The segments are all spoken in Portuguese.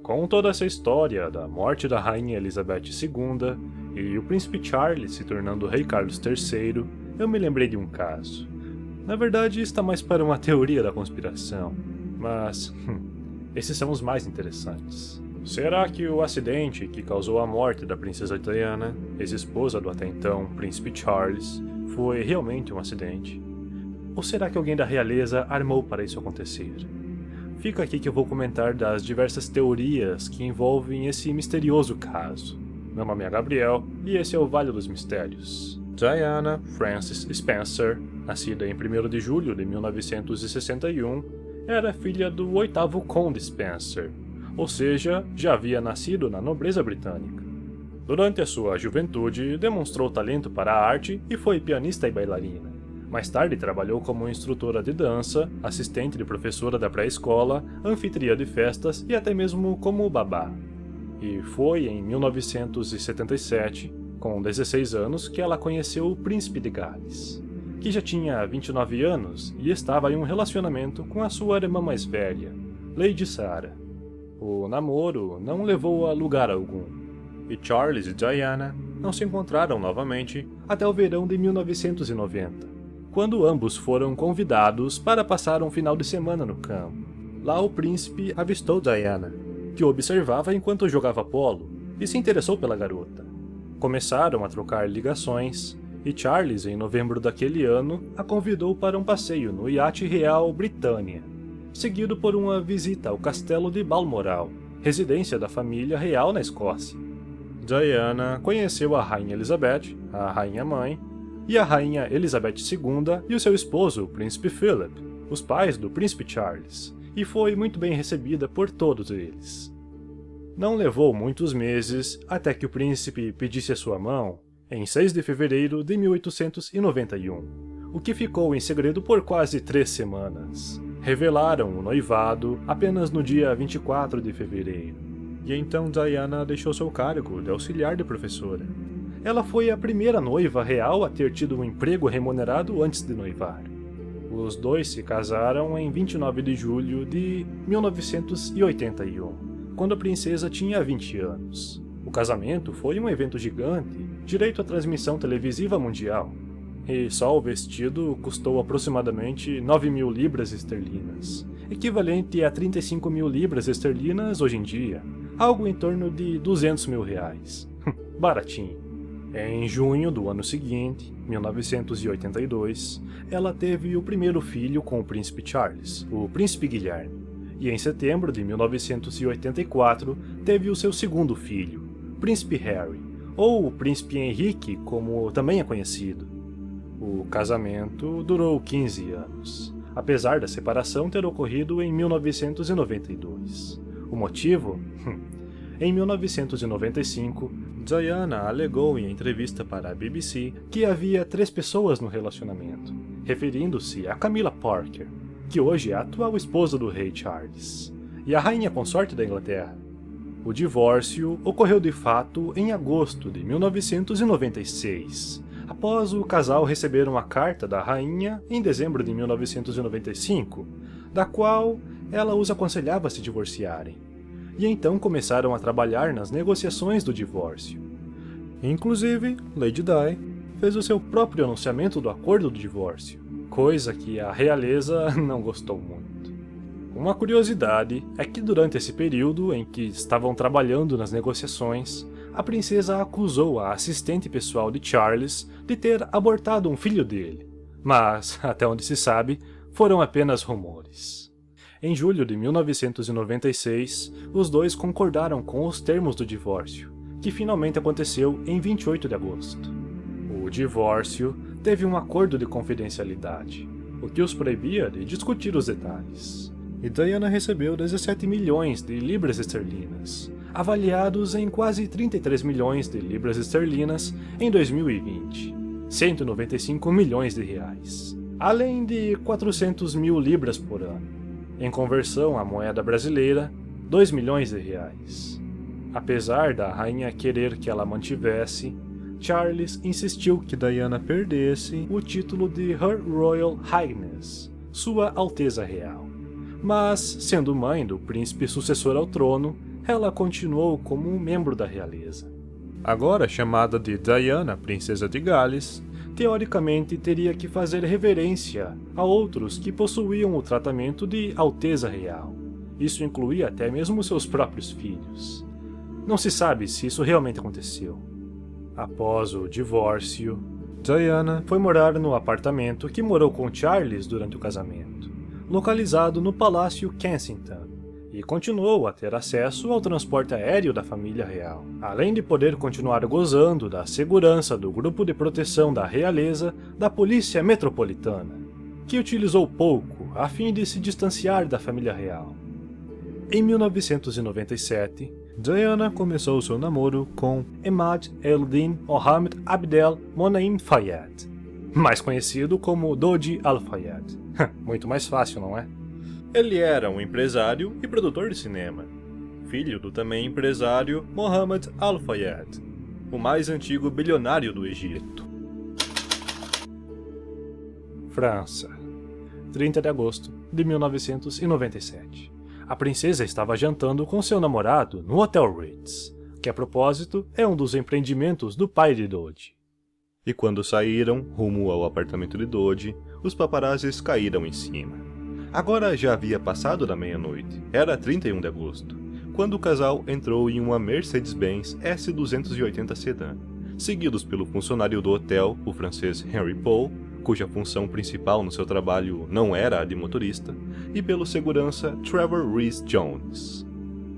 Com toda essa história da morte da Rainha Elizabeth II e o Príncipe Charles se tornando o Rei Carlos III, eu me lembrei de um caso. Na verdade, está mais para uma teoria da conspiração, mas esses são os mais interessantes. Será que o acidente que causou a morte da Princesa Diana, ex-esposa do até então Príncipe Charles, foi realmente um acidente? Ou será que alguém da realeza armou para isso acontecer? Fica aqui que eu vou comentar das diversas teorias que envolvem esse misterioso caso. Meu nome é Gabriel e esse é o Vale dos Mistérios. Diana Frances Spencer, nascida em 1º de julho de 1961, era filha do 8º Conde Spencer, ou seja, já havia nascido na nobreza britânica. Durante a sua juventude, demonstrou talento para a arte e foi pianista e bailarina. Mais tarde trabalhou como instrutora de dança, assistente de professora da pré-escola, anfitriã de festas e até mesmo como babá. E foi em 1977, com 16 anos, que ela conheceu o Príncipe de Gales, que já tinha 29 anos e estava em um relacionamento com a sua irmã mais velha, Lady Sarah. O namoro não levou a lugar algum, e Charles e Diana não se encontraram novamente até o verão de 1990, quando ambos foram convidados para passar um final de semana no campo. Lá o príncipe avistou Diana, que o observava enquanto jogava polo, e se interessou pela garota. Começaram a trocar ligações, e Charles, em novembro daquele ano, a convidou para um passeio no iate real Britannia, seguido por uma visita ao castelo de Balmoral, residência da família real na Escócia. Diana conheceu a Rainha Elizabeth, a rainha-mãe, e a Rainha Elizabeth II e o seu esposo, o Príncipe Philip, os pais do Príncipe Charles, e foi muito bem recebida por todos eles. Não levou muitos meses até que o príncipe pedisse a sua mão, em 6 de fevereiro de 1891, o que ficou em segredo por quase 3 semanas. Revelaram o noivado apenas no dia 24 de fevereiro, e então Diana deixou seu cargo de auxiliar de professora. Ela foi a primeira noiva real a ter tido um emprego remunerado antes de noivar. Os dois se casaram em 29 de julho de 1981, quando a princesa tinha 20 anos. O casamento foi um evento gigante, direito à transmissão televisiva mundial, e só o vestido custou aproximadamente 9.000 libras esterlinas, equivalente a 35.000 libras esterlinas hoje em dia, algo em torno de 200 mil reais. Baratinho. Em junho do ano seguinte, 1982, ela teve o primeiro filho com o Príncipe Charles, o Príncipe Guilherme, e em setembro de 1984 teve o seu segundo filho, Príncipe Harry, ou o Príncipe Henrique, como também é conhecido. O casamento durou 15 anos, apesar da separação ter ocorrido em 1992. O motivo? Em 1995, Diana alegou em entrevista para a BBC que havia 3 pessoas no relacionamento, referindo-se a Camilla Parker, que hoje é a atual esposa do rei Charles, e a rainha consorte da Inglaterra. O divórcio ocorreu de fato em agosto de 1996, após o casal receber uma carta da rainha em dezembro de 1995, da qual ela os aconselhava a se divorciarem. E então começaram a trabalhar nas negociações do divórcio. Inclusive, Lady Di fez o seu próprio anunciamento do acordo do divórcio, coisa que a realeza não gostou muito. Uma curiosidade é que durante esse período em que estavam trabalhando nas negociações, a princesa acusou a assistente pessoal de Charles de ter abortado um filho dele, mas, até onde se sabe, foram apenas rumores. Em julho de 1996, os dois concordaram com os termos do divórcio, que finalmente aconteceu em 28 de agosto. O divórcio teve um acordo de confidencialidade, o que os proibia de discutir os detalhes. E Diana recebeu 17 milhões de libras esterlinas, avaliados em quase 33 milhões de libras esterlinas em 2020, 195 milhões de reais, além de 400 mil libras por ano. Em conversão à moeda brasileira, 2 milhões de reais. Apesar da rainha querer que ela mantivesse, Charles insistiu que Diana perdesse o título de Her Royal Highness, Sua Alteza Real. Mas, sendo mãe do príncipe sucessor ao trono, ela continuou como um membro da realeza. Agora chamada de Diana, princesa de Gales, teoricamente teria que fazer reverência a outros que possuíam o tratamento de Alteza Real. Isso incluía até mesmo seus próprios filhos. Não se sabe se isso realmente aconteceu. Após o divórcio, Diana foi morar no apartamento que morou com Charles durante o casamento, localizado no Palácio Kensington, e continuou a ter acesso ao transporte aéreo da família real, além de poder continuar gozando da segurança do grupo de proteção da realeza da Polícia Metropolitana, que utilizou pouco a fim de se distanciar da família real. Em 1997, Diana começou seu namoro com Emad Eldin Mohammed Abdel Monaim Fayed, mais conhecido como Dodi Al-Fayed. Muito mais fácil, não é? Ele era um empresário e produtor de cinema, filho do também empresário Mohammed Al-Fayed, o mais antigo bilionário do Egito. França, 30 de agosto de 1997. A princesa estava jantando com seu namorado no Hotel Ritz, que a propósito é um dos empreendimentos do pai de Dodi. E quando saíram rumo ao apartamento de Dodi, os paparazzis caíram em cima. Agora já havia passado da meia-noite, era 31 de agosto, quando o casal entrou em uma Mercedes-Benz S280 Sedan, seguidos pelo funcionário do hotel, o francês Henry Paul, cuja função principal no seu trabalho não era a de motorista, e pelo segurança Trevor Rhys-Jones.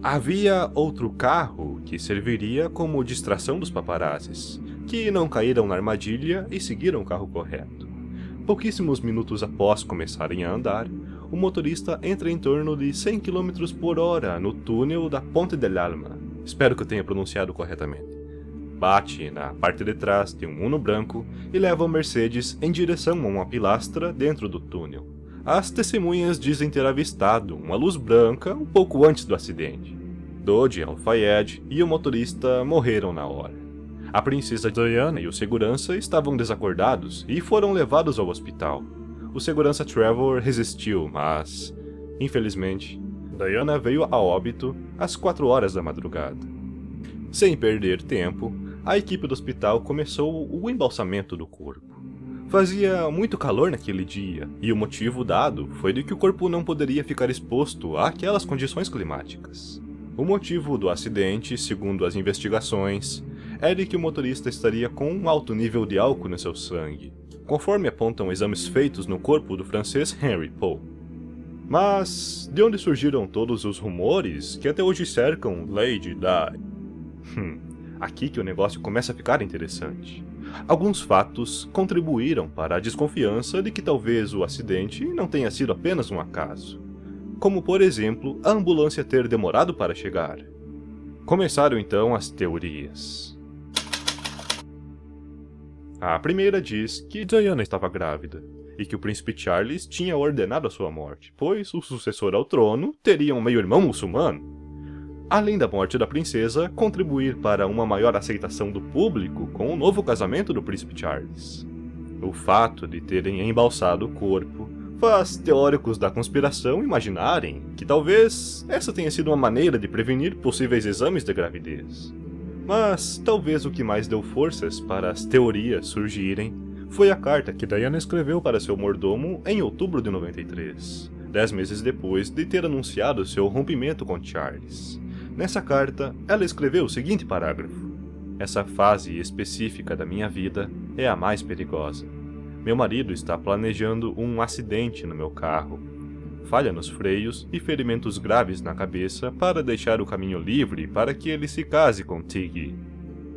Havia outro carro que serviria como distração dos paparazzis, que não caíram na armadilha e seguiram o carro correto. Pouquíssimos minutos após começarem a andar, o motorista entra em torno de 100 km por hora no túnel da Ponte dell'Alma. Espero que eu tenha pronunciado corretamente. Bate na parte de trás de um Uno branco e leva o Mercedes em direção a uma pilastra dentro do túnel. As testemunhas dizem ter avistado uma luz branca um pouco antes do acidente. Dodi Al-Fayed e o motorista morreram na hora. A princesa Diana e o segurança estavam desacordados e foram levados ao hospital. O segurança Trevor resistiu, mas, infelizmente, Diana veio a óbito às 4 horas da madrugada. Sem perder tempo, a equipe do hospital começou o embalsamento do corpo. Fazia muito calor naquele dia, e o motivo dado foi de que o corpo não poderia ficar exposto àquelas condições climáticas. O motivo do acidente, segundo as investigações, é de que o motorista estaria com um alto nível de álcool no seu sangue, conforme apontam exames feitos no corpo do francês Henry Paul. Mas de onde surgiram todos os rumores que até hoje cercam Lady Di? Aqui que o negócio começa a ficar interessante. Alguns fatos contribuíram para a desconfiança de que talvez o acidente não tenha sido apenas um acaso, como por exemplo a ambulância ter demorado para chegar. Começaram então as teorias. A primeira diz que Diana estava grávida, e que o príncipe Charles tinha ordenado a sua morte, pois o sucessor ao trono teria um meio-irmão muçulmano. Além da morte da princesa, contribuir para uma maior aceitação do público com o novo casamento do príncipe Charles. O fato de terem embalsado o corpo faz teóricos da conspiração imaginarem que talvez essa tenha sido uma maneira de prevenir possíveis exames de gravidez. Mas talvez o que mais deu forças para as teorias surgirem foi a carta que Diana escreveu para seu mordomo em outubro de 93, 10 meses depois de ter anunciado seu rompimento com Charles. Nessa carta, ela escreveu o seguinte parágrafo: "Essa fase específica da minha vida é a mais perigosa. Meu marido está planejando um acidente no meu carro. Falha nos freios e ferimentos graves na cabeça para deixar o caminho livre para que ele se case com Tiggy.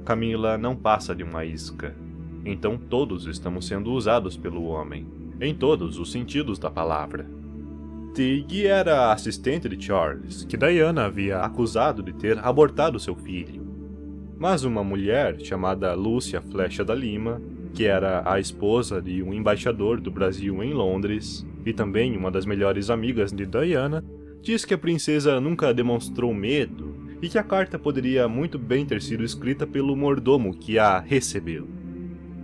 Camila não passa de uma isca. Então todos estamos sendo usados pelo homem, em todos os sentidos da palavra." Tiggy era a assistente de Charles, que Diana havia acusado de ter abortado seu filho. Mas uma mulher chamada Lúcia Flecha da Lima, que era a esposa de um embaixador do Brasil em Londres, e também uma das melhores amigas de Diana, diz que a princesa nunca demonstrou medo e que a carta poderia muito bem ter sido escrita pelo mordomo que a recebeu.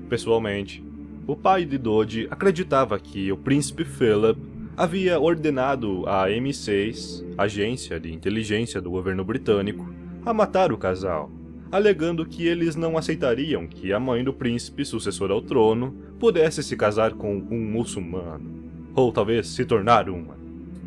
Pessoalmente, o pai de Dodi acreditava que o príncipe Philip havia ordenado à MI6, agência de inteligência do governo britânico, a matar o casal, alegando que eles não aceitariam que a mãe do príncipe sucessor ao trono pudesse se casar com um muçulmano, ou talvez se tornar uma.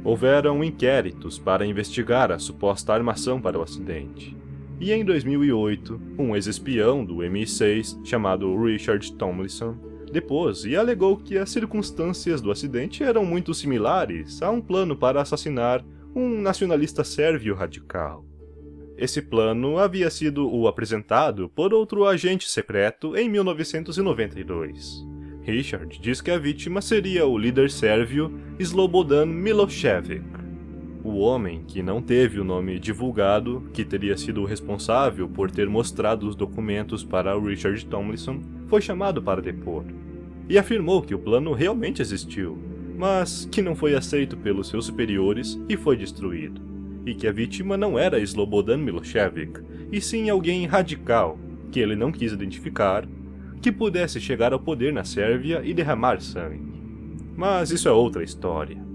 Houveram inquéritos para investigar a suposta armação para o acidente. E em 2008, um ex-espião do MI6, chamado Richard Tomlinson, depôs e alegou que as circunstâncias do acidente eram muito similares a um plano para assassinar um nacionalista sérvio radical. Esse plano havia sido apresentado por outro agente secreto em 1992. Richard diz que a vítima seria o líder sérvio Slobodan Milošević. O homem, que não teve o nome divulgado, que teria sido o responsável por ter mostrado os documentos para Richard Tomlinson, foi chamado para depor. E afirmou que o plano realmente existiu, mas que não foi aceito pelos seus superiores e foi destruído. E que a vítima não era Slobodan Milošević, e sim alguém radical, que ele não quis identificar, que pudesse chegar ao poder na Sérvia e derramar sangue. Mas isso é outra história.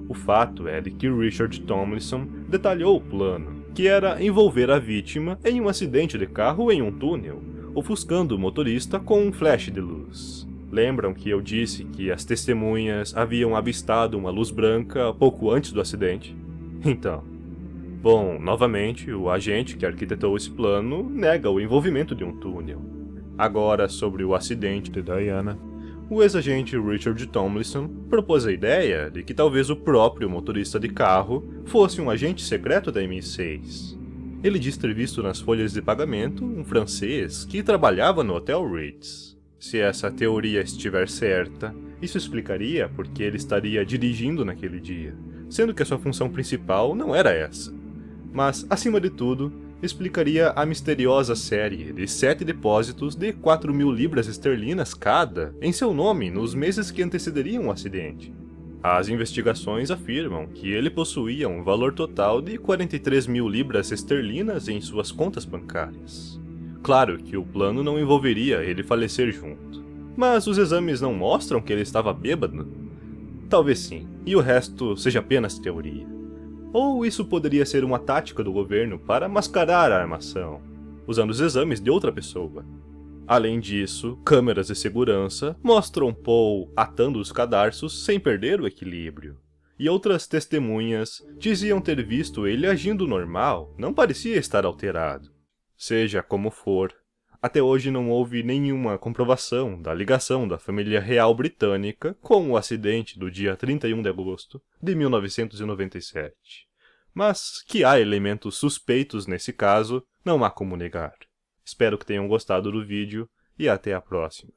O fato é de que Richard Tomlinson detalhou o plano, que era envolver a vítima em um acidente de carro em um túnel, ofuscando o motorista com um flash de luz. Lembram que eu disse que as testemunhas haviam avistado uma luz branca pouco antes do acidente? Então, bom, novamente, o agente que arquitetou esse plano nega o envolvimento de um túnel. Agora, sobre o acidente de Diana, o ex-agente Richard Tomlinson propôs a ideia de que talvez o próprio motorista de carro fosse um agente secreto da MI6. Ele diz ter visto nas folhas de pagamento um francês que trabalhava no Hotel Ritz. Se essa teoria estiver certa, isso explicaria por que ele estaria dirigindo naquele dia, sendo que a sua função principal não era essa. Mas, acima de tudo, explicaria a misteriosa série de 7 depósitos de 4.000 libras esterlinas cada em seu nome nos meses que antecederiam o acidente. As investigações afirmam que ele possuía um valor total de 43.000 libras esterlinas em suas contas bancárias. Claro que o plano não envolveria ele falecer junto, mas os exames não mostram que ele estava bêbado? Talvez sim, e o resto seja apenas teoria. Ou isso poderia ser uma tática do governo para mascarar a armação, usando os exames de outra pessoa. Além disso, câmeras de segurança mostram Paul atando os cadarços sem perder o equilíbrio. E outras testemunhas diziam ter visto ele agindo normal, não parecia estar alterado. Seja como for, até hoje não houve nenhuma comprovação da ligação da família real britânica com o acidente do dia 31 de agosto de 1997. Mas que há elementos suspeitos nesse caso, não há como negar. Espero que tenham gostado do vídeo e até a próxima.